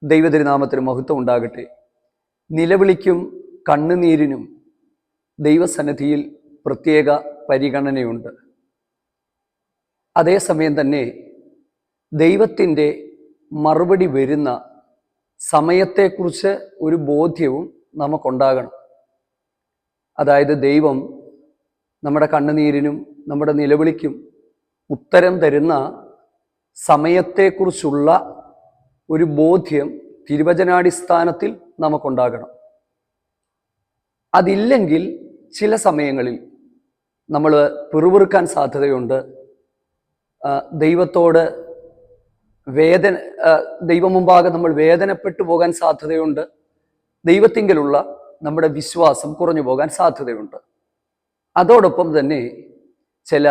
ദൈവതിരുനാമത്തിന് മഹത്വം ഉണ്ടാകട്ടെ. നിലവിളിക്കും കണ്ണുനീരിനും ദൈവസന്നിധിയിൽ പ്രത്യേക പരിഗണനയുണ്ട്. അതേസമയം തന്നെ ദൈവത്തിൻ്റെ മറുപടി വരുന്ന സമയത്തെക്കുറിച്ച് ഒരു ബോധ്യവും നമുക്കുണ്ടാകണം. അതായത് ദൈവം നമ്മുടെ കണ്ണുനീരിനും നമ്മുടെ നിലവിളിക്കും ഉത്തരം തരുന്ന സമയത്തെക്കുറിച്ചുള്ള ഒരു ബോധ്യം തിരുവചനാടിസ്ഥാനത്തിൽ നമുക്കുണ്ടാകണം. അതില്ലെങ്കിൽ ചില സമയങ്ങളിൽ നമ്മൾ പിറുപിറുക്കാൻ സാധ്യതയുണ്ട്. ദൈവത്തോട് ദൈവം മുമ്പാകെ നമ്മൾ വേദനപ്പെട്ടു പോകാൻ സാധ്യതയുണ്ട്. ദൈവത്തിങ്കലുള്ള നമ്മുടെ വിശ്വാസം കുറഞ്ഞു പോകാൻ സാധ്യതയുണ്ട്. അതോടൊപ്പം തന്നെ ചില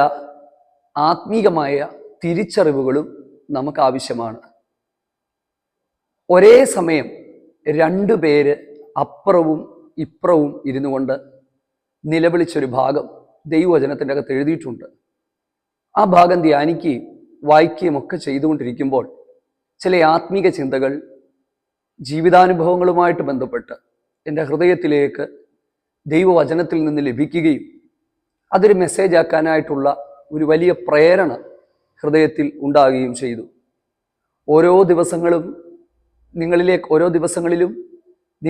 ആത്മീകമായ തിരിച്ചറിവുകളും നമുക്ക് ആവശ്യമാണ്. ഒരേ സമയം രണ്ടുപേര് അപ്പുറവും ഇപ്പുറവും ഇരുന്നു കൊണ്ട് നിലവിളിച്ചൊരു ഭാഗം ദൈവവചനത്തിൻ്റെ അകത്ത് എഴുതിയിട്ടുണ്ട്. ആ ഭാഗം ധ്യാനിക്കുകയും വായിക്കുകയും ഒക്കെ ചെയ്തുകൊണ്ടിരിക്കുമ്പോൾ ചില ആത്മീക ചിന്തകൾ ജീവിതാനുഭവങ്ങളുമായിട്ട് ബന്ധപ്പെട്ട് എൻ്റെ ഹൃദയത്തിലേക്ക് ദൈവവചനത്തിൽ നിന്ന് ലഭിക്കുകയും അതൊരു മെസ്സേജ് ആക്കാനായിട്ടുള്ള ഒരു വലിയ പ്രേരണ ഹൃദയത്തിൽ ഉണ്ടാകുകയും ചെയ്തു. ഓരോ ദിവസങ്ങളിലും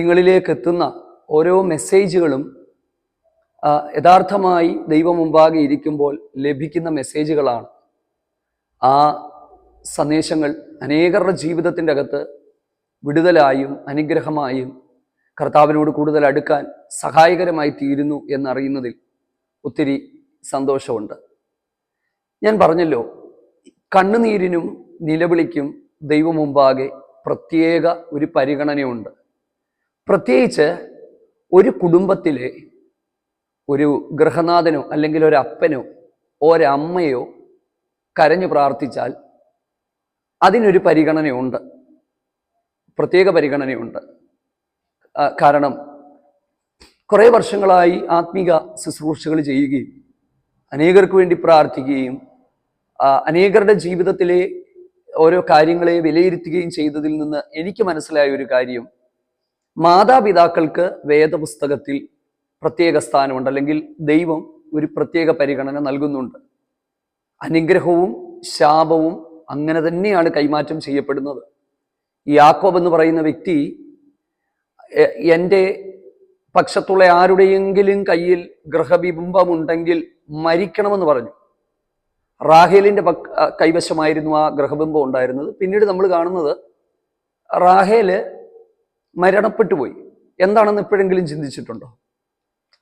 നിങ്ങളിലേക്ക് എത്തുന്ന ഓരോ മെസ്സേജുകളും യഥാർത്ഥമായി ദൈവം മുമ്പാകെ ഇരിക്കുമ്പോൾ ലഭിക്കുന്ന മെസ്സേജുകളാണ്. ആ സന്ദേശങ്ങൾ അനേകരുടെ ജീവിതത്തിൻ്റെ അകത്ത് വിടുതലായും അനുഗ്രഹമായും കർത്താവിനോട് കൂടുതൽ അടുക്കാൻ സഹായകരമായി തീരുന്നു എന്നറിയുന്നതിൽ ഒത്തിരി സന്തോഷമുണ്ട്. ഞാൻ പറഞ്ഞല്ലോ, കണ്ണുനീരിനും നിലവിളിക്കും ദൈവം മുമ്പാകെ പ്രത്യേക ഒരു പരിഗണനയുണ്ട്. പ്രത്യേകിച്ച് ഒരു കുടുംബത്തിലെ ഒരു ഗൃഹനാഥനോ അല്ലെങ്കിൽ ഒരു അപ്പനോ ഒരമ്മയോ കരഞ്ഞു പ്രാർത്ഥിച്ചാൽ അതിനൊരു പരിഗണനയുണ്ട്, പ്രത്യേക പരിഗണനയുണ്ട്. കാരണം കുറേ വർഷങ്ങളായി ആത്മീക ശുശ്രൂഷകൾ ചെയ്യുകയും അനേകർക്ക് വേണ്ടി പ്രാർത്ഥിക്കുകയും അനേകരുടെ ജീവിതത്തിലെ ഓരോ കാര്യങ്ങളെ വിലയിരുത്തുകയും ചെയ്തതിൽ നിന്ന് എനിക്ക് മനസ്സിലായ ഒരു കാര്യം, മാതാപിതാക്കൾക്ക് വേദപുസ്തകത്തിൽ പ്രത്യേക സ്ഥാനമുണ്ട്, അല്ലെങ്കിൽ ദൈവം ഒരു പ്രത്യേക പരിഗണന നൽകുന്നുണ്ട്. അനുഗ്രഹവും ശാപവും അങ്ങനെ തന്നെയാണ് കൈമാറ്റം ചെയ്യപ്പെടുന്നത്. യാക്കോബ് എന്ന് പറയുന്ന വ്യക്തി എൻ്റെ പക്ഷത്തുള്ള ആരുടെയെങ്കിലും കയ്യിൽ ഗൃഹബിംബമുണ്ടെങ്കിൽ മരിക്കണമെന്ന് പറഞ്ഞു. റാഹേലിൻ്റെ കൈവശമായിരുന്നു ആ ഗൃഹബിംബം ഉണ്ടായിരുന്നത്. പിന്നീട് നമ്മൾ കാണുന്നത് റാഹേല് മരണപ്പെട്ടു പോയി. എന്താണെന്ന് എപ്പോഴെങ്കിലും ചിന്തിച്ചിട്ടുണ്ടോ?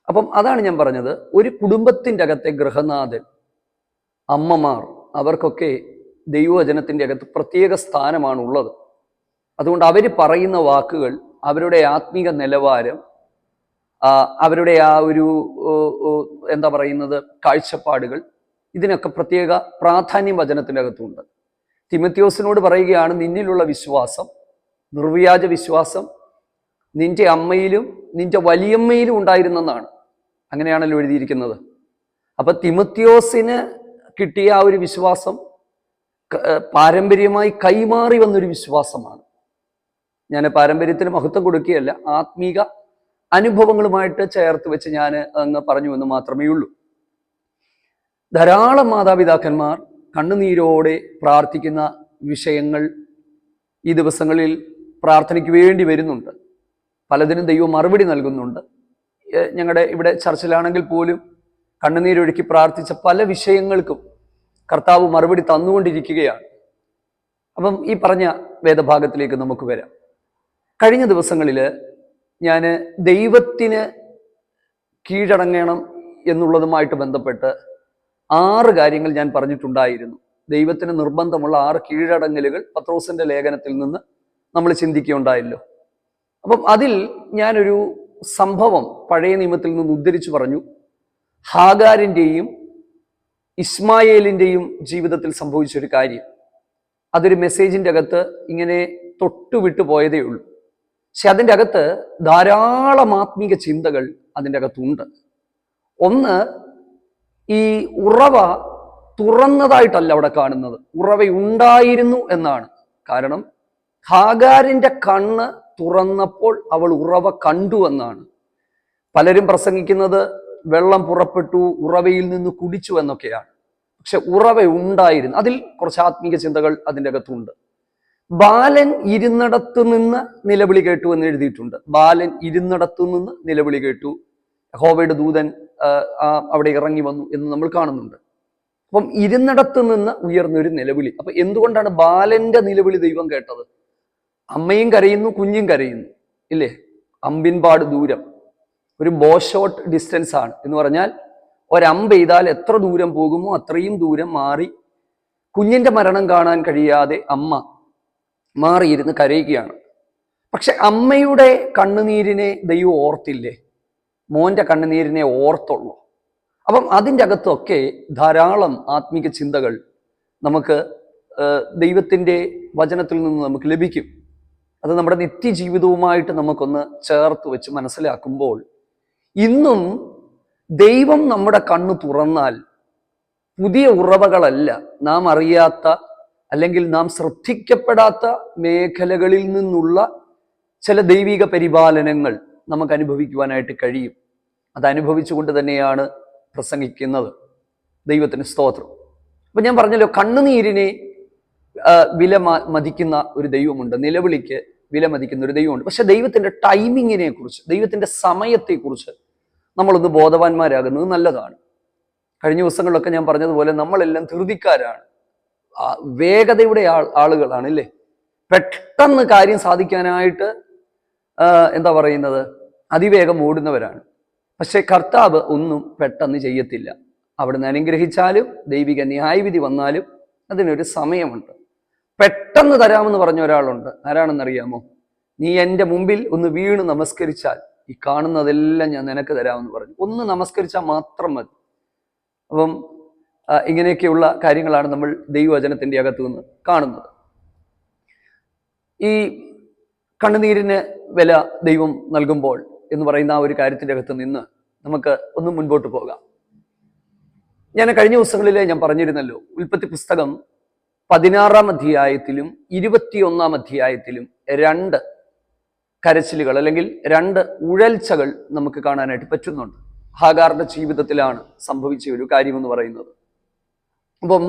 അപ്പം അതാണ് ഞാൻ പറഞ്ഞത്, ഒരു കുടുംബത്തിൻ്റെ അകത്തെ ഗൃഹനാഥൻ, അമ്മമാർ, അവർക്കൊക്കെ ദൈവവചനത്തിൻ്റെ അകത്ത് പ്രത്യേക സ്ഥാനമാണ് ഉള്ളത്. അതുകൊണ്ട് അവർ പറയുന്ന വാക്കുകൾ, അവരുടെ ആത്മീക നിലവാരം, അവരുടെ ആ ഒരു കാഴ്ചപ്പാടുകൾ, ഇതിനൊക്കെ പ്രത്യേക പ്രാധാന്യം വചനത്തിൻ്റെ അകത്തുണ്ട്. തിമോഥെയോസിനോട് പറയുകയാണ്, നിന്നിലുള്ള വിശ്വാസം, നിർവ്യാജ വിശ്വാസം നിന്റെ അമ്മയിലും നിന്റെ വലിയമ്മയിലും ഉണ്ടായിരുന്നെന്നാണ്. അങ്ങനെയാണല്ലോ എഴുതിയിരിക്കുന്നത്. അപ്പൊ തിമോഥെയോസിന് കിട്ടിയ ആ ഒരു വിശ്വാസം പാരമ്പര്യമായി കൈമാറി വന്നൊരു വിശ്വാസമാണ്. ഞാൻ പാരമ്പര്യത്തിന് മഹത്വം കൊടുക്കുകയല്ല, ആത്മീക അനുഭവങ്ങളുമായിട്ട് ചേർത്ത് വെച്ച് ഞാൻ അങ്ങ് പറഞ്ഞു എന്ന് മാത്രമേ ഉള്ളൂ. ധാരാളം മാതാപിതാക്കന്മാർ കണ്ണുനീരോടെ പ്രാർത്ഥിക്കുന്ന വിഷയങ്ങൾ ഈ ദിവസങ്ങളിൽ പ്രാർത്ഥനയ്ക്ക് വേണ്ടി വരുന്നുണ്ട്. പലതിനും ദൈവം മറുപടി നൽകുന്നുണ്ട്. ഞങ്ങളുടെ ഇവിടെ ചർച്ചിലാണെങ്കിൽ പോലും കണ്ണുനീരൊഴുക്കി പ്രാർത്ഥിച്ച പല വിഷയങ്ങൾക്കും കർത്താവ് മറുപടി തന്നുകൊണ്ടിരിക്കുകയാണ്. അപ്പം ഈ പറഞ്ഞ വേദഭാഗത്തിലേക്ക് നമുക്ക് വരാം. കഴിഞ്ഞ ദിവസങ്ങളിൽ ഞാൻ ദൈവത്തിന് കീഴടങ്ങണം എന്നുള്ളതുമായിട്ട് ബന്ധപ്പെട്ട് 6 കാര്യങ്ങൾ ഞാൻ പറഞ്ഞിട്ടുണ്ടായിരുന്നു. ദൈവത്തിന് നിർബന്ധമുള്ള 6 കീഴടങ്ങലുകൾ പത്രോസിന്റെ ലേഖനത്തിൽ നിന്ന് നമ്മൾ ചിന്തിക്കുകയുണ്ടായല്ലോ. അപ്പം അതിൽ ഞാനൊരു സംഭവം പഴയ നിയമത്തിൽ നിന്ന് ഉദ്ധരിച്ചു പറഞ്ഞു. ഹാഗാരിൻ്റെയും ഇസ്മായേലിൻ്റെയും ജീവിതത്തിൽ സംഭവിച്ചൊരു കാര്യം. അതൊരു മെസ്സേജിൻ്റെ അകത്ത് ഇങ്ങനെ തൊട്ടുവിട്ടു പോയതേ ഉള്ളൂ. പക്ഷെ അതിൻ്റെ അകത്ത് ധാരാളം ആത്മീക ചിന്തകൾ അതിൻ്റെ അകത്തുണ്ട്. ഒന്ന്, ഈ ഉറവ തുറന്നതായിട്ടല്ല അവിടെ കാണുന്നത്, ഉറവയുണ്ടായിരുന്നു എന്നാണ്. കാരണം ഹാഗാരിന്റെ കണ്ണ് തുറന്നപ്പോൾ അവൾ ഉറവ കണ്ടു എന്നാണ്. പലരും പ്രസംഗിക്കുന്നത് വെള്ളം പുറപ്പെട്ടു, ഉറവയിൽ നിന്ന് കുടിച്ചു എന്നൊക്കെയാണ്. പക്ഷെ ഉറവ ഉണ്ടായിരുന്നു. അതിൽ കുറച്ച് ആത്മീക ചിന്തകൾ അതിൻ്റെ അകത്തുണ്ട്. ബാലൻ ഇരുന്നിടത്തു നിന്ന് നിലവിളി കേട്ടു എന്ന് എഴുതിയിട്ടുണ്ട്. ബാലൻ ഇരുന്നിടത്തു നിന്ന് നിലവിളി കേട്ടു, യഹോവയുടെ ദൂതൻ അവിടെ ഇറങ്ങി വന്നു എന്ന് നമ്മൾ കാണുന്നുണ്ട്. അപ്പം ഇരുന്നിടത്തു നിന്ന് ഉയർന്നൊരു നിലവിളി. അപ്പൊ എന്തുകൊണ്ടാണ് ബാലന്റെ നിലവിളി ദൈവം കേട്ടത്? അമ്മയും കരയുന്നു, കുഞ്ഞും കരയുന്നു, ഇല്ലേ? അമ്പിൻപാട് ദൂരം, ഒരു ബോ ഷോട്ട് ഡിസ്റ്റൻസ് ആണ് എന്ന് പറഞ്ഞാൽ ഒരമ്പ് ചെയ്താൽ എത്ര ദൂരം പോകുമോ അത്രയും ദൂരം മാറി കുഞ്ഞിന്റെ മരണം കാണാൻ കഴിയാതെ അമ്മ മാറിയിരുന്ന് കരയുകയാണ്. പക്ഷെ അമ്മയുടെ കണ്ണുനീരിനെ ദൈവം ഓർത്തില്ലേ? മോന്റെ കണ്ണുനീരിനെ ഓർത്തുള്ളൂ. അപ്പം അതിൻ്റെ അകത്തൊക്കെ ധാരാളം ആത്മീക ചിന്തകൾ നമുക്ക് ദൈവത്തിൻ്റെ വചനത്തിൽ നിന്ന് നമുക്ക് ലഭിക്കും. അത് നമ്മുടെ നിത്യജീവിതവുമായിട്ട് നമുക്കൊന്ന് ചേർത്ത് വെച്ച് മനസ്സിലാക്കുമ്പോൾ ഇന്നും ദൈവം നമ്മുടെ കണ്ണ് തുറന്നാൽ പുതിയ ഉറവകളല്ല, നാം അറിയാത്ത അല്ലെങ്കിൽ നാം ശ്രദ്ധിക്കപ്പെടാത്ത മേഖലകളിൽ നിന്നുള്ള ചില ദൈവിക പരിപാലനങ്ങൾ നമുക്ക് അനുഭവിക്കുവാനായിട്ട് കഴിയും. അത് അനുഭവിച്ചുകൊണ്ട് തന്നെയാണ് പ്രസംഗിക്കുന്നത്. ദൈവത്തിന് സ്തോത്രം. അപ്പൊ ഞാൻ പറഞ്ഞല്ലോ, കണ്ണുനീരിനെ വില മതിക്കുന്ന ഒരു ദൈവമുണ്ട്, നിലവിളിക്ക് വില മതിക്കുന്ന ഒരു ദൈവമുണ്ട്. പക്ഷെ ദൈവത്തിന്റെ ടൈമിങ്ങിനെ കുറിച്ച്, ദൈവത്തിന്റെ സമയത്തെക്കുറിച്ച് നമ്മളൊന്ന് ബോധവാന്മാരാകുന്നത് നല്ലതാണ്. കഴിഞ്ഞ ദിവസങ്ങളിലൊക്കെ ഞാൻ പറഞ്ഞതുപോലെ നമ്മളെല്ലാം ധൃതിക്കാരാണ്, വേഗതയുടെ ആളുകളാണ്, അല്ലേ? പെട്ടെന്ന് കാര്യം സാധിക്കാനായിട്ട് എന്താ പറയുന്നത്, അതിവേഗം ഓടുന്നവരാണ്. പക്ഷെ കർത്താവ് ഒന്നും പെട്ടെന്ന് ചെയ്യത്തില്ല. അവിടുന്ന് അനുഗ്രഹിച്ചാലും ദൈവിക ന്യായവിധി വന്നാലും അതിനൊരു സമയമുണ്ട്. പെട്ടെന്ന് തരാമെന്ന് പറഞ്ഞ ഒരാളുണ്ട്. ആരാണെന്നറിയാമോ? നീ എൻ്റെ മുമ്പിൽ ഒന്ന് വീണ് നമസ്കരിച്ചാൽ ഈ കാണുന്നതെല്ലാം ഞാൻ നിനക്ക് തരാമെന്ന് പറഞ്ഞു. ഒന്ന് നമസ്കരിച്ചാൽ മാത്രം മതി. അപ്പം ഇങ്ങനെയൊക്കെയുള്ള കാര്യങ്ങളാണ് നമ്മൾ ദൈവവചനത്തിൻ്റെ അകത്തു നിന്ന് കാണുന്നത്. ഈ കണ്ണുനീരിന് വില ദൈവം നൽകുമ്പോൾ എന്ന് പറയുന്ന ആ ഒരു കാര്യത്തിൻ്റെ അകത്ത് നിന്ന് നമുക്ക് ഒന്ന് മുൻപോട്ട് പോകാം. ഞാൻ കഴിഞ്ഞ ദിവസങ്ങളിൽ ഞാൻ പറഞ്ഞിരുന്നല്ലോ, ഉൽപ്പത്തി പുസ്തകം 16-ാം അധ്യായത്തിലും 21-ാം അധ്യായത്തിലും 2 കരച്ചിലുകൾ അല്ലെങ്കിൽ 2 ഉഴൽച്ചകൾ നമുക്ക് കാണാനായിട്ട് പറ്റുന്നുണ്ട്. ഹാഗാറിന്റെ ജീവിതത്തിലാണ് സംഭവിച്ച ഒരു കാര്യമെന്ന് പറയുന്നത്. അപ്പം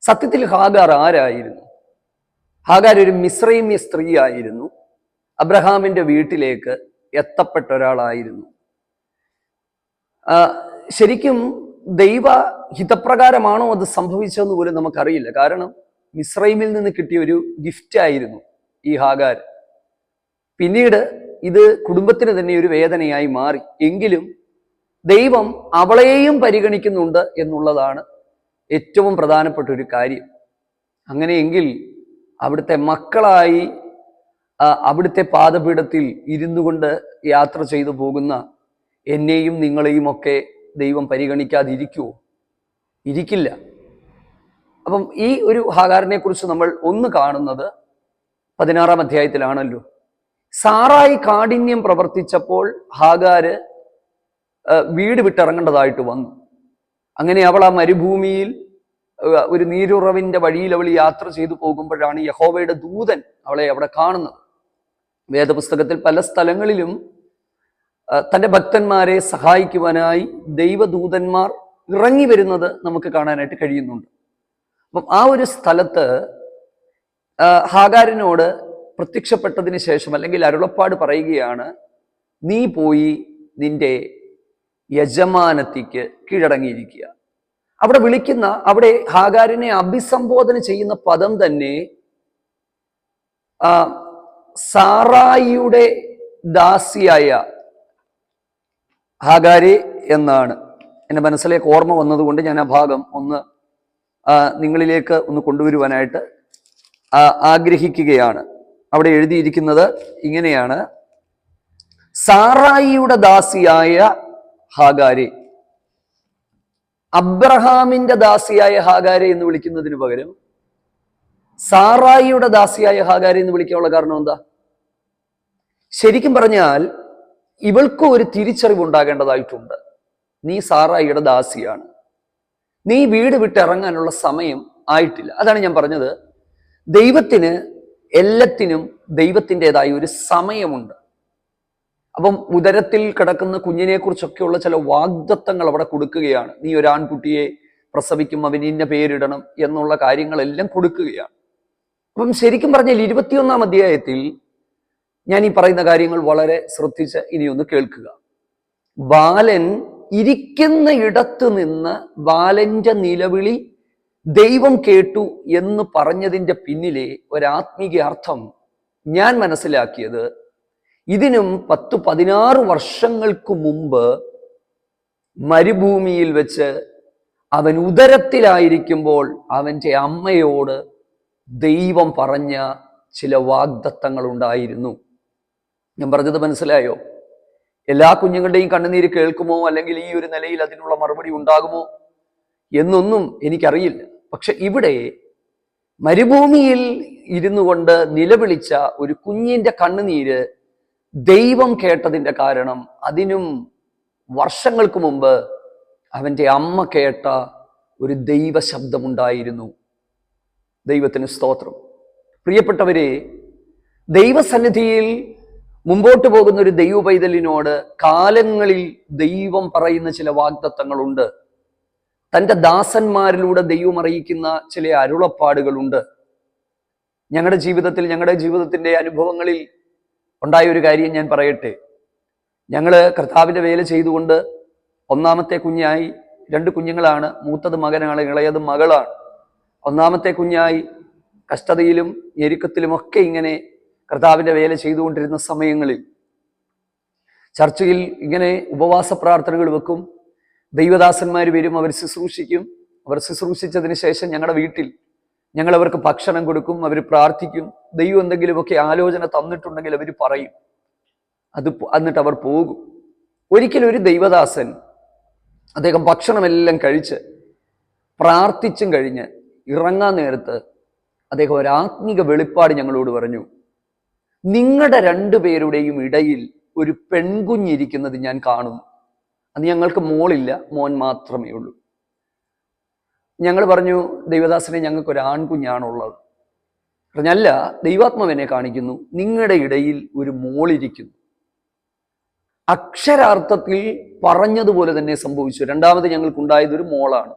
സത്യത്തിൽ ഹാഗാർ ആരായിരുന്നു? ഹാഗാർ ഒരു മിസ്രൈമ്യ സ്ത്രീ ആയിരുന്നു. അബ്രഹാമിന്റെ വീട്ടിലേക്ക് എത്തപ്പെട്ട ഒരാളായിരുന്നു. ശരിക്കും ദൈവ ഹിതപ്രകാരമാണോ അത് സംഭവിച്ചതെന്ന് പോലും നമുക്കറിയില്ല. കാരണം മിസ്രൈമിൽ നിന്ന് കിട്ടിയ ഒരു ഗിഫ്റ്റ് ആയിരുന്നു ഈ ഹാഗാർ. പിന്നീട് ഇത് കുടുംബത്തിന് തന്നെ ഒരു വേദനയായി മാറി. എങ്കിലും ദൈവം അവളെയും പരിഗണിക്കുന്നുണ്ട് എന്നുള്ളതാണ് ഏറ്റവും പ്രധാനപ്പെട്ട ഒരു കാര്യം. അങ്ങനെയെങ്കിൽ അവിടുത്തെ മക്കളായി അവിടുത്തെ പാദപീഠത്തിൽ ഇരുന്നു കൊണ്ട് യാത്ര ചെയ്തു പോകുന്ന എന്നെയും നിങ്ങളെയും ഒക്കെ ദൈവം പരിഗണിക്കാതിരിക്കുമോ? ഇരിക്കില്ല. അപ്പം ഈ ഒരു ഹാഗാറിനെ കുറിച്ച് നമ്മൾ ഒന്ന് കാണുന്നത് 16-ാം അധ്യായത്തിലാണല്ലോ. സാറായി കാഠിന്യം പ്രവർത്തിച്ചപ്പോൾ ഹാഗാര് വീട് വിട്ടിറങ്ങേണ്ടതായിട്ട് വന്നു. അങ്ങനെ അവൾ ആ മരുഭൂമിയിൽ ഒരു നീരുറവിന്റെ വഴിയിൽ അവൾ യാത്ര ചെയ്തു പോകുമ്പോഴാണ് യഹോവയുടെ ദൂതൻ അവളെ അവിടെ കാണുന്നത്. വേദപുസ്തകത്തിൽ പല സ്ഥലങ്ങളിലും തൻ്റെ ഭക്തന്മാരെ സഹായിക്കുവാനായി ദൈവദൂതന്മാർ ഇറങ്ങി വരുന്നത് നമുക്ക് കാണാനായിട്ട് കഴിയുന്നുണ്ട്. അപ്പം ആ ഒരു സ്ഥലത്ത് ഹാഗാരിനോട് പ്രത്യക്ഷപ്പെട്ടതിന് ശേഷം അല്ലെങ്കിൽ അരുളപ്പാട് പറയുകയാണ്, നീ പോയി നിന്റെ യജമാനത്തിക്ക് കീഴടങ്ങിയിരിക്കുക. അവിടെ വിളിക്കുന്ന, അവിടെ ഹാഗാരിനെ അഭിസംബോധന ചെയ്യുന്ന പദം തന്നെ സാറായിയുടെ ദാസിയായ ഹാഗാരി എന്നാണ്. എൻ്റെ മനസ്സിലേക്ക് ഓർമ്മ വന്നതുകൊണ്ട് ഞാൻ ആ ഭാഗം ഒന്ന് നിങ്ങളിലേക്ക് ഒന്ന് കൊണ്ടുവരുവാനായിട്ട് ആഗ്രഹിക്കുകയാണ്. അവിടെ എഴുതിയിരിക്കുന്നത് ഇങ്ങനെയാണ്: സാറായിയുടെ ദാസിയായ ഹാഗാരി. അബ്രഹാമിന്റെ ദാസിയായ ഹാഗാരി എന്ന് വിളിക്കുന്നതിന് പകരം സാറായിയുടെ ദാസിയായ ഹാഗാരി എന്ന് വിളിക്കാനുള്ള കാരണം എന്താ? ശരിക്കും പറഞ്ഞാൽ ഇവൾക്ക് ഒരു തിരിച്ചറിവ് ഉണ്ടാകേണ്ടതായിട്ടുണ്ട്. നീ സാറായിയുടെ ദാസിയാണ്, നീ വീട് വിട്ട് ഇറങ്ങാനുള്ള സമയം ആയിട്ടില്ല. അതാണ് ഞാൻ പറഞ്ഞത്, ദൈവത്തിന് എല്ലാത്തിനും ദൈവത്തിൻ്റെതായ ഒരു സമയമുണ്ട്. അപ്പം ഉദരത്തിൽ കിടക്കുന്ന കുഞ്ഞിനെ കുറിച്ചൊക്കെയുള്ള ചില വാഗ്ദത്തങ്ങൾ അവിടെ കൊടുക്കുകയാണ്. നീ ഒരു ആൺകുട്ടിയെ പ്രസവിക്കും, അവന് ഇന്ന പേരിടണം എന്നുള്ള കാര്യങ്ങളെല്ലാം കൊടുക്കുകയാണ്. അപ്പം ശരിക്കും പറഞ്ഞാൽ 21-ാം അധ്യായത്തിൽ ഞാൻ ഈ പറയുന്ന കാര്യങ്ങൾ വളരെ ശ്രദ്ധിച്ച് ഇനിയൊന്ന് കേൾക്കുക. ബാലൻ ഇരിക്കുന്ന ഇടത്ത് നിന്ന് ബാലന്റെ നിലവിളി ദൈവം കേട്ടു എന്ന് പറഞ്ഞതിൻ്റെ പിന്നിലെ ഒരാത്മീക അർത്ഥം ഞാൻ മനസ്സിലാക്കിയത്, ഇതിനും 10-16 വർഷങ്ങൾക്ക് മുമ്പ് മരുഭൂമിയിൽ വെച്ച് അവൻ ഉദരത്തിലായിരിക്കുമ്പോൾ അവൻ്റെ അമ്മയോട് ദൈവം പറഞ്ഞ ചില വാഗ്ദത്തങ്ങൾ ഉണ്ടായിരുന്നു. ഞാൻ പറഞ്ഞത് മനസ്സിലായോ? എല്ലാ കുഞ്ഞുങ്ങളുടെയും കണ്ണുനീര് കേൾക്കുമോ, അല്ലെങ്കിൽ ഈ ഒരു നിലയിൽ അതിനുള്ള മറുപടി ഉണ്ടാകുമോ എന്നൊന്നും എനിക്കറിയില്ല. പക്ഷെ ഇവിടെ മരുഭൂമിയിൽ ഇരുന്നു കൊണ്ട് നിലവിളിച്ച ഒരു കുഞ്ഞിന്റെ കണ്ണുനീര് ദൈവം കേട്ടതിന്റെ കാരണം, അതിനും വർഷങ്ങൾക്ക് മുമ്പ് അവൻ്റെ അമ്മ കേട്ട ഒരു ദൈവ ശബ്ദമുണ്ടായിരുന്നു. ദൈവത്തിന് സ്തോത്രം. പ്രിയപ്പെട്ടവരെ, ദൈവസന്നിധിയിൽ മുമ്പോട്ട് പോകുന്ന ഒരു ദൈവ പൈതലിനോട് കാലങ്ങളിൽ ദൈവം പറയുന്ന ചില വാഗ്ദത്തങ്ങളുണ്ട്. തൻ്റെ ദാസന്മാരിലൂടെ ദൈവം അറിയിക്കുന്ന ചില അരുളപ്പാടുകളുണ്ട്. ഞങ്ങളുടെ ജീവിതത്തിൻ്റെ അനുഭവങ്ങളിൽ ഉണ്ടായ ഒരു കാര്യം ഞാൻ പറയട്ടെ. ഞങ്ങൾ കർത്താവിൻ്റെ വേല ചെയ്തുകൊണ്ട് ഒന്നാമത്തെ കുഞ്ഞായി, 2 കുഞ്ഞുങ്ങളാണ്. മൂത്തത് മകനാണ്, ഇളയത് മകളാണ്. ഒന്നാമത്തെ കുഞ്ഞായി കഷ്ടതയിലും ഞെരുക്കത്തിലുമൊക്കെ ഇങ്ങനെ കർത്താവിൻ്റെ വേല ചെയ്തുകൊണ്ടിരുന്ന സമയങ്ങളിൽ ചർച്ചയിൽ ഇങ്ങനെ ഉപവാസ പ്രാർത്ഥനകൾ വെക്കും. ദൈവദാസന്മാർ വരും, അവർ ശുശ്രൂഷിക്കും. അവർ ശുശ്രൂഷിച്ചതിന് ശേഷം ഞങ്ങളുടെ വീട്ടിൽ ഞങ്ങൾ അവർക്ക് ഭക്ഷണം കൊടുക്കും, അവർ പ്രാർത്ഥിക്കും. ദൈവം എന്തെങ്കിലുമൊക്കെ ആലോചന തന്നിട്ടുണ്ടെങ്കിൽ അവർ പറയും, എന്നിട്ട് അവർ പോകും. ഒരിക്കലും ഒരു ദൈവദാസൻ അദ്ദേഹം ഭക്ഷണമെല്ലാം കഴിച്ച് പ്രാർത്ഥിച്ചും കഴിഞ്ഞ് ഇറങ്ങാൻ നേരത്ത് അദ്ദേഹം ഒരു ആത്മീക വെളിപ്പാട് ഞങ്ങളോട് പറഞ്ഞു. നിങ്ങളുടെ 2 പേരുടെയും ഇടയിൽ ഒരു പെൺകുഞ്ഞിരിക്കുന്നത് ഞാൻ കാണുന്നു. അന്ന് ഞങ്ങൾക്ക് മോളില്ല, മോൻ മാത്രമേ ഉള്ളൂ. ഞങ്ങൾ പറഞ്ഞു, ദൈവദാസനെ, ഞങ്ങൾക്കൊരു ആൺകുഞ്ഞാണുള്ളത്. പറഞ്ഞല്ല, ദൈവാത്മാവിനെ കാണിക്കുന്നു, നിങ്ങളുടെ ഇടയിൽ ഒരു മോളിരിക്കുന്നു. അക്ഷരാർത്ഥത്തിൽ പറഞ്ഞതുപോലെ തന്നെ സംഭവിച്ചു. 2ാമത് ഞങ്ങൾക്കുണ്ടായത് ഒരു മോളാണ്.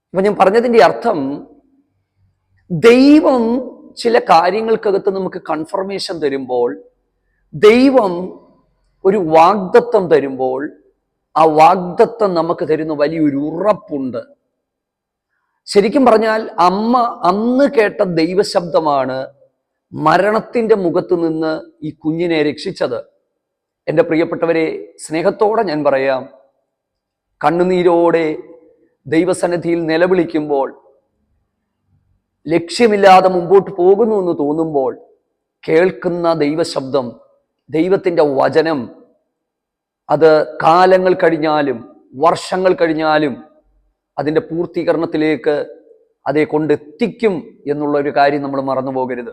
അപ്പൊ ഞാൻ പറഞ്ഞതിൻ്റെ അർത്ഥം, ദൈവം ചില കാര്യങ്ങൾക്കകത്ത് നമുക്ക് കൺഫർമേഷൻ തരുമ്പോൾ, ദൈവം ഒരു വാഗ്ദത്തം തരുമ്പോൾ, ആ വാഗ്ദത്തം നമുക്ക് തരുന്ന വലിയൊരു ഉറപ്പുണ്ട്. ശരിക്കും പറഞ്ഞാൽ അമ്മ അന്ന് കേട്ട ദൈവശബ്ദമാണ് മരണത്തിന്റെ മുഖത്ത് നിന്ന് ഈ കുഞ്ഞിനെ രക്ഷിച്ചത്. എൻ്റെ പ്രിയപ്പെട്ടവരെ, സ്നേഹത്തോടെ ഞാൻ പറയാം, കണ്ണുനീരോടെ ദൈവസന്നിധിയിൽ നിലവിളിക്കുമ്പോൾ, ലക്ഷ്യമില്ലാതെ മുമ്പോട്ട് പോകുന്നു എന്ന് തോന്നുമ്പോൾ കേൾക്കുന്ന ദൈവശബ്ദം, ദൈവത്തിൻ്റെ വചനം, അത് കാലങ്ങൾ കഴിഞ്ഞാലും വർഷങ്ങൾ കഴിഞ്ഞാലും അതിൻ്റെ പൂർത്തീകരണത്തിലേക്ക് അതേ കൊണ്ടെത്തിക്കും എന്നുള്ള ഒരു കാര്യം നമ്മൾ മറന്നു പോകരുത്.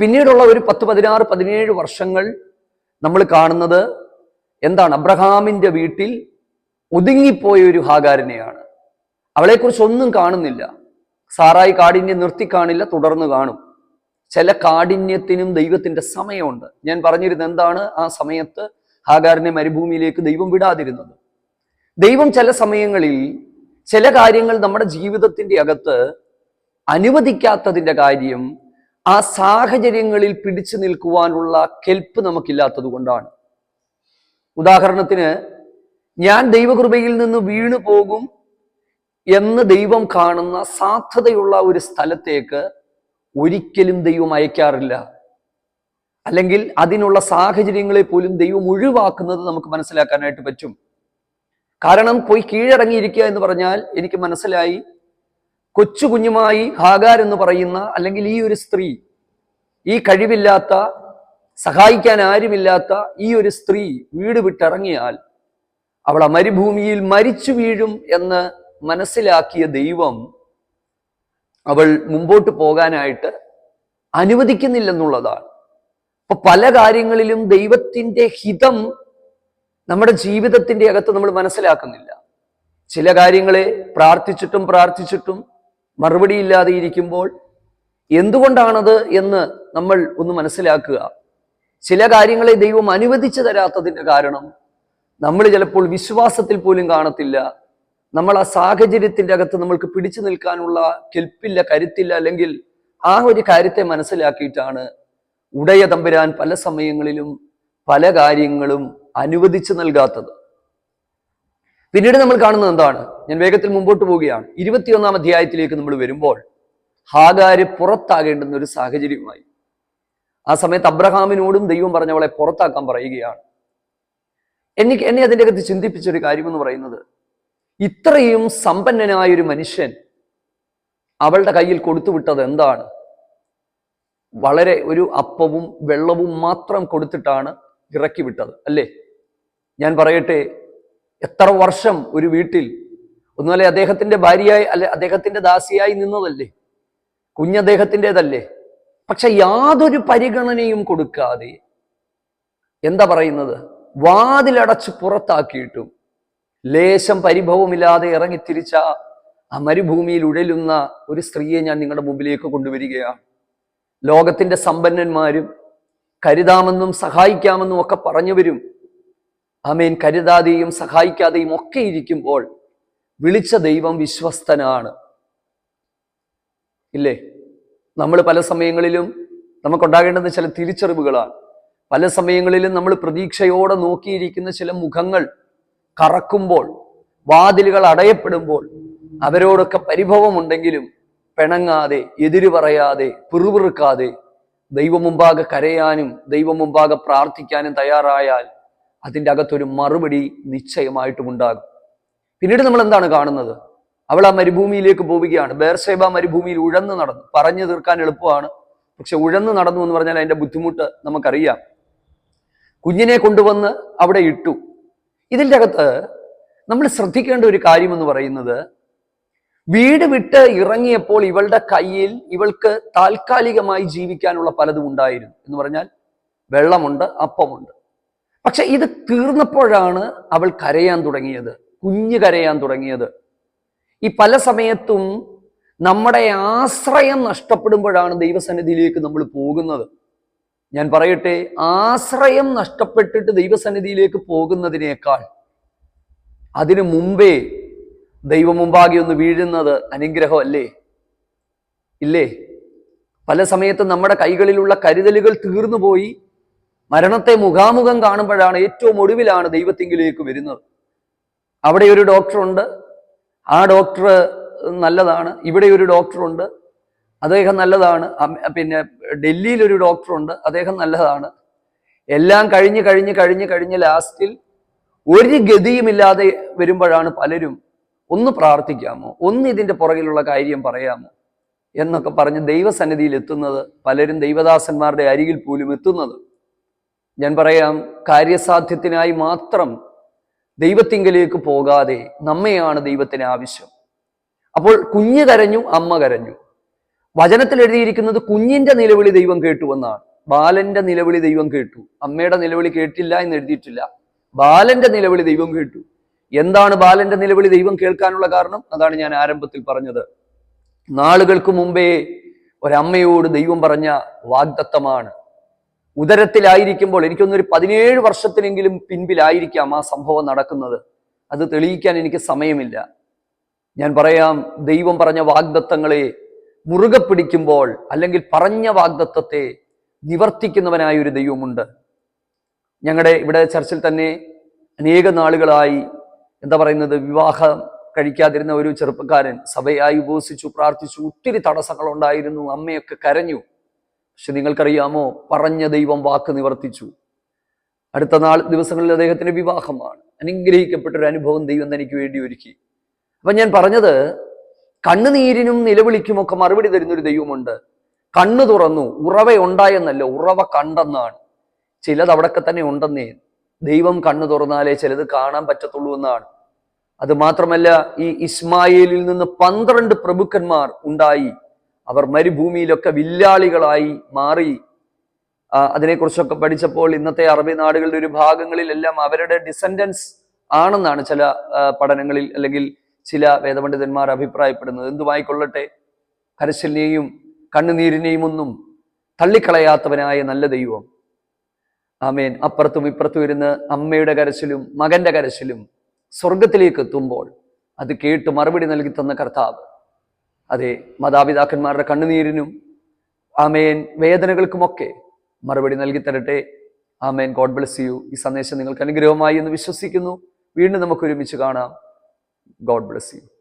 പിന്നീടുള്ള ഒരു 10, 16, 17 വർഷങ്ങൾ നമ്മൾ കാണുന്നത് എന്താണ്? അബ്രഹാമിൻ്റെ വീട്ടിൽ ഒതുങ്ങിപ്പോയ ഒരു ഹാഗാരിനെയാണ്. അവളെക്കുറിച്ച് ഒന്നും കാണുന്നില്ല. സാറായി കാഠിന്യം നിർത്തിക്കാണില്ല, തുടർന്ന് കാണും. ചില കാഠിന്യത്തിനും ദൈവത്തിന്റെ സമയമുണ്ട്. ഞാൻ പറഞ്ഞിരുന്നത് എന്താണ്? ആ സമയത്ത് ഹാഗാരിനെ മരുഭൂമിയിലേക്ക് ദൈവം വിടാതിരുന്നത്. ദൈവം ചില സമയങ്ങളിൽ ചില കാര്യങ്ങൾ നമ്മുടെ ജീവിതത്തിന്റെ അകത്ത് അനുവദിക്കാത്തതിന്റെ കാര്യം, ആ സാഹചര്യങ്ങളിൽ പിടിച്ചു നിൽക്കുവാനുള്ള കെൽപ്പ് നമുക്കില്ലാത്തത് കൊണ്ടാണ്. ഉദാഹരണത്തിന്, ഞാൻ ദൈവകൃപയിൽ നിന്ന് വീണു പോകും എന്ന് ദൈവം കാണുന്ന സാധ്യതയുള്ള ഒരു സ്ഥലത്തേക്ക് ഒരിക്കലും ദൈവം അയക്കാറില്ല. അല്ലെങ്കിൽ അതിനുള്ള സാഹചര്യങ്ങളെ പോലും ദൈവം ഒഴിവാക്കുന്നത് നമുക്ക് മനസ്സിലാക്കാനായിട്ട് പറ്റും. കാരണം പോയി കീഴടങ്ങിയിരിക്കുക എന്ന് പറഞ്ഞാൽ എനിക്ക് മനസ്സിലായി, കൊച്ചു കുഞ്ഞുമായി ഹാഗാർ എന്ന് പറയുന്ന, അല്ലെങ്കിൽ ഈ ഒരു സ്ത്രീ, ഈ കഴിവില്ലാത്ത, സഹായിക്കാൻ ആരുമില്ലാത്ത ഈ ഒരു സ്ത്രീ വീട് വിട്ടിറങ്ങിയാൽ അവൾ ആ മരുഭൂമിയിൽ മരിച്ചു വീഴും എന്ന് മനസ്സിലാക്കിയ ദൈവം അവൾ മുമ്പോട്ട് പോകാനായിട്ട് അനുവദിക്കുന്നില്ലെന്നുള്ളതാണ്. അപ്പൊ പല കാര്യങ്ങളിലും ദൈവത്തിന്റെ ഹിതം നമ്മുടെ ജീവിതത്തിന്റെ അകത്ത് നമ്മൾ മനസ്സിലാക്കുന്നില്ല. ചില കാര്യങ്ങളെ പ്രാർത്ഥിച്ചിട്ടും മറുപടിയില്ലാതെ ഇരിക്കുമ്പോൾ എന്തുകൊണ്ടാണത് എന്ന് നമ്മൾ ഒന്ന് മനസ്സിലാക്കുക. ചില കാര്യങ്ങളെ ദൈവം അനുവദിച്ചു തരാത്തതിന്റെ കാരണം നമ്മൾ ചിലപ്പോൾ വിശ്വാസത്തിൽ പോലും കാണത്തില്ല. നമ്മൾ ആ സാഹചര്യത്തിന്റെ അകത്ത് നമ്മൾക്ക് പിടിച്ചു നിൽക്കാനുള്ള കെൽപ്പില്ല, കരുത്തില്ല, അല്ലെങ്കിൽ ആ ഒരു കാര്യത്തെ മനസ്സിലാക്കിയിട്ടാണ് ഉടയ തമ്പുരാൻ പല സമയങ്ങളിലും പല കാര്യങ്ങളും അനുവദിച്ചു നൽകാത്തത്. പിന്നീട് നമ്മൾ കാണുന്നത് എന്താണ്? ഞാൻ വേഗത്തിൽ മുമ്പോട്ട് പോവുകയാണ്. 21-ാം അധ്യായത്തിലേക്ക് നമ്മൾ വരുമ്പോൾ ഹാഗാര് പുറത്താകേണ്ടുന്ന ഒരു സാഹചര്യമായി. ആ സമയത്ത് അബ്രഹാമിനോടും ദൈവം പറഞ്ഞവളെ പുറത്താക്കാൻ പറയുകയാണ്. എന്നെ അതിൻ്റെ അകത്ത് ചിന്തിപ്പിച്ചൊരു കാര്യമെന്ന് പറയുന്നത്, ഇത്രയും സമ്പന്നനായൊരു മനുഷ്യൻ അവളുടെ കയ്യിൽ കൊടുത്തുവിട്ടത് എന്താണ്? വളരെ ഒരു അപ്പവും വെള്ളവും മാത്രം കൊടുത്തിട്ടാണ് ഇറക്കി വിട്ടത്, അല്ലേ? ഞാൻ പറയട്ടെ, എത്ര വർഷം ഒരു വീട്ടിൽ ഒന്നുമല്ലേ അദ്ദേഹത്തിന്റെ ഭാര്യയായി, അല്ലെ അദ്ദേഹത്തിന്റെ ദാസിയായി നിന്നതല്ലേ, കുഞ്ഞദ്ദേഹത്തിൻ്റെതല്ലേ? പക്ഷെ യാതൊരു പരിഗണനയും കൊടുക്കാതെ എന്താ പറയുന്നത്? വാതിലടച്ച് പുറത്താക്കിയിട്ടും ലേശം പരിഭവമില്ലാതെ ഇറങ്ങിത്തിരിച്ച ആ മരുഭൂമിയിൽ ഉഴലുന്ന ഒരു സ്ത്രീയെ ഞാൻ നിങ്ങളുടെ മുമ്പിലേക്ക് കൊണ്ടുവരികയാണ്. ലോകത്തിന്റെ സമ്പന്നന്മാരും കരുതാമെന്നും സഹായിക്കാമെന്നും ഒക്കെ പറഞ്ഞവരും ആമേൻ കരുതാതെയും സഹായിക്കാതെയും ഒക്കെ ഇരിക്കുമ്പോൾ വിളിച്ച ദൈവം വിശ്വസ്തനാണ്, ഇല്ലേ? നമ്മൾ പല സമയങ്ങളിലും നമുക്കുണ്ടാകേണ്ടുന്ന ചില തിരിച്ചറിവുകളാണ്. പല സമയങ്ങളിലും നമ്മൾ പ്രതീക്ഷയോടെ നോക്കിയിരിക്കുന്ന ചില മുഖങ്ങൾ കറക്കുമ്പോൾ, വാതിലുകൾ അടയപ്പെടുമ്പോൾ അവരോടൊക്കെ പരിഭവമുണ്ടെങ്കിലും പിണങ്ങാതെ, എതിര് പറയാതെ, പിറുപിറുക്കാതെ ദൈവം മുമ്പാകെ കരയാനും ദൈവം മുമ്പാകെ പ്രാർത്ഥിക്കാനും തയ്യാറായാൽ അതിൻ്റെ അകത്തൊരു മറുപടി നിശ്ചയമായിട്ടും ഉണ്ടാകും. പിന്നീട് നമ്മൾ എന്താണ് കാണുന്നത്? അവൾ ആ മരുഭൂമിയിലേക്ക് പോവുകയാണ്. ബേർശേബ മരുഭൂമിയിൽ ഉഴന്നു നടന്നു. പറഞ്ഞു തീർക്കാൻ എളുപ്പമാണ്, പക്ഷെ ഉഴന്നു നടന്നു എന്ന് പറഞ്ഞാൽ അതിന്റെ ബുദ്ധിമുട്ട് നമുക്കറിയാം. കുഞ്ഞിനെ കൊണ്ടുവന്ന് അവിടെ ഇട്ടു. ഇതിൻ്റെ അകത്ത് നമ്മൾ ശ്രദ്ധിക്കേണ്ട ഒരു കാര്യം എന്ന് പറയുന്നത്, വീട് വിട്ട് ഇറങ്ങിയപ്പോൾ ഇവളുടെ കയ്യിൽ ഇവൾക്ക് താൽക്കാലികമായി ജീവിക്കാനുള്ള പലതും ഉണ്ടായിരുന്നു. എന്ന് പറഞ്ഞാൽ വെള്ളമുണ്ട്, അപ്പമുണ്ട്. പക്ഷെ ഇത് തീർന്നപ്പോഴാണ് അവൾ കരയാൻ തുടങ്ങിയത്, കുഞ്ഞ് കരയാൻ തുടങ്ങിയത്. ഈ പല സമയത്തും നമ്മുടെ ആശ്രയം നഷ്ടപ്പെടുമ്പോഴാണ് ദൈവസന്നിധിയിലേക്ക് നമ്മൾ പോകുന്നത്. ഞാൻ പറയട്ടെ, ആശ്രയം നഷ്ടപ്പെട്ടിട്ട് ദൈവസന്നിധിയിലേക്ക് പോകുന്നതിനേക്കാൾ അതിനു മുമ്പേ ദൈവം മുമ്പാകെ ഒന്ന് വീഴുന്നത് അനുഗ്രഹമല്ലേ? ഇല്ലേ? പല സമയത്തും നമ്മുടെ കൈകളിലുള്ള കരുതലുകൾ തീർന്നുപോയി മരണത്തെ മുഖാമുഖം കാണുമ്പോഴാണ് ഏറ്റവും ഒടുവിലാണ് ദൈവത്തിങ്കിലേക്ക് വരുന്നത്. അവിടെ ഒരു ഡോക്ടറുണ്ട്, ആ ഡോക്ടർ നല്ലതാണ്. ഇവിടെ ഒരു ഡോക്ടറുണ്ട്, അദ്ദേഹം നല്ലതാണ്. പിന്നെ ഡൽഹിയിൽ ഒരു ഡോക്ടറുണ്ട്, അദ്ദേഹം നല്ലതാണ്. എല്ലാം കഴിഞ്ഞ് ലാസ്റ്റിൽ ഒരു ഗതിയുമില്ലാതെ വരുമ്പോഴാണ് പലരും ഒന്ന് പ്രാർത്ഥിക്കാമോ, ഒന്ന് ഇതിൻ്റെ പുറകിലുള്ള കാര്യം പറയാമോ എന്നൊക്കെ പറഞ്ഞ് ദൈവസന്നിധിയിൽ എത്തുന്നത്, പലരും ദൈവദാസന്മാരുടെ അരികിൽ പോലും എത്തുന്നത്. ഞാൻ പറയാം, കാര്യസാധ്യത്തിനായി മാത്രം ദൈവത്തിങ്കലേക്ക് പോകാതെ നമ്മെയാണ് ദൈവത്തിന് ആവശ്യം. അപ്പോൾ കുഞ്ഞ് കരഞ്ഞു, അമ്മ കരഞ്ഞു. വചനത്തിൽ എഴുതിയിരിക്കുന്നത് കുഞ്ഞിന്റെ നിലവിളി ദൈവം കേട്ടു എന്നാണ്. ബാലന്റെ നിലവിളി ദൈവം കേട്ടു, അമ്മയുടെ നിലവിളി കേട്ടില്ല എന്ന് എഴുതിയിട്ടില്ല. ബാലന്റെ നിലവിളി ദൈവം കേട്ടു. എന്താണ് ബാലന്റെ നിലവിളി ദൈവം കേൾക്കാനുള്ള കാരണം? അതാണ് ഞാൻ ആരംഭത്തിൽ പറഞ്ഞത്. നാളുകൾക്ക് മുമ്പേ ഒരമ്മയോട് ദൈവം പറഞ്ഞ വാഗ്ദത്തമാണ്. ഉദരത്തിലായിരിക്കുമ്പോൾ, എനിക്കൊന്നൊരു 17 വർഷത്തിനെങ്കിലും പിൻപിലായിരിക്കാം ആ സംഭവം നടക്കുന്നത്. അത് തെളിയിക്കാൻ എനിക്ക് സമയമില്ല. ഞാൻ പറയാം, ദൈവം പറഞ്ഞ വാഗ്ദത്തങ്ങളെ മുറുകെ പിടിക്കുമ്പോൾ, അല്ലെങ്കിൽ പറഞ്ഞ വാഗ്ദത്തത്തെ നിവർത്തിക്കുന്നവനായ ഒരു ദൈവമുണ്ട്. ഞങ്ങളുടെ ഇവിടെ ചർച്ചിൽ തന്നെ അനേക നാളുകളായി വിവാഹം കഴിക്കാതിരുന്ന ഒരു ചെറുപ്പക്കാരൻ സഭയായി ഉപവസിച്ചു, പ്രാർത്ഥിച്ചു. ഒത്തിരി തടസ്സങ്ങൾ ഉണ്ടായിരുന്നു, അമ്മയൊക്കെ കരഞ്ഞു. പക്ഷെ നിങ്ങൾക്കറിയാമോ, പറഞ്ഞ ദൈവം വാക്ക് നിവർത്തിച്ചു. അടുത്ത ദിവസങ്ങളിൽ അദ്ദേഹത്തിന്റെ വിവാഹമാണ്. അനുഗ്രഹിക്കപ്പെട്ടൊരു അനുഭവം ദൈവം തനിക്ക് വേണ്ടി ഒരുക്കി. അപ്പൊ ഞാൻ പറഞ്ഞത്, കണ്ണുനീരിനും നിലവിളിക്കുമൊക്കെ മറുപടി തരുന്നൊരു ദൈവമുണ്ട്. കണ്ണു തുറന്നു, ഉറവ ഉണ്ടായെന്നല്ല, ഉറവ കണ്ടെന്നാണ്. ചിലത് അവിടൊക്കെ തന്നെ ഉണ്ടെന്നേ. ദൈവം കണ്ണു തുറന്നാലേ ചിലത് കാണാൻ പറ്റത്തുള്ളൂ എന്നാണ്. അത് മാത്രമല്ല, ഈ ഇസ്മായേലിൽ നിന്ന് 12 പ്രഭുക്കന്മാർ ഉണ്ടായി. അവർ മരുഭൂമിയിലൊക്കെ വില്ലാളികളായി മാറി. അതിനെക്കുറിച്ചൊക്കെ പഠിച്ചപ്പോൾ ഇന്നത്തെ അറബി നാടുകളുടെ ഒരു ഭാഗങ്ങളിലെല്ലാം അവരുടെ ഡിസെൻഡൻസ് ആണെന്നാണ് ചില പഠനങ്ങളിൽ അല്ലെങ്കിൽ ചില വേദപണ്ഡിതന്മാർ അഭിപ്രായപ്പെടുന്നത്. എന്തുമായിക്കൊള്ളട്ടെ, ഹർഷലിനെയും കണ്ണുനീരിനെയും ഒന്നും തള്ളിക്കളയാത്തവനായ നല്ല ദൈവം, ആമേൻ, അപ്പുറത്തും ഇപ്പുറത്തും ഇരുന്ന് അമ്മയുടെ കരച്ചിലും മകന്റെ കരച്ചിലും സ്വർഗത്തിലേക്ക് എത്തുമ്പോൾ അത് കേട്ട് മറുപടി നൽകി തന്ന കർത്താവ്, അതെ, മാതാപിതാക്കന്മാരുടെ കണ്ണുനീരിനും ആമേൻ വേദനകൾക്കുമൊക്കെ മറുപടി നൽകി തരട്ടെ. ആമേൻ. God bless you. ഈ സന്ദേശം നിങ്ങൾക്ക് അനുഗ്രഹമായി എന്ന് വിശ്വസിക്കുന്നു. വീണ്ടും നമുക്ക് ഒരുമിച്ച് കാണാം. God bless U.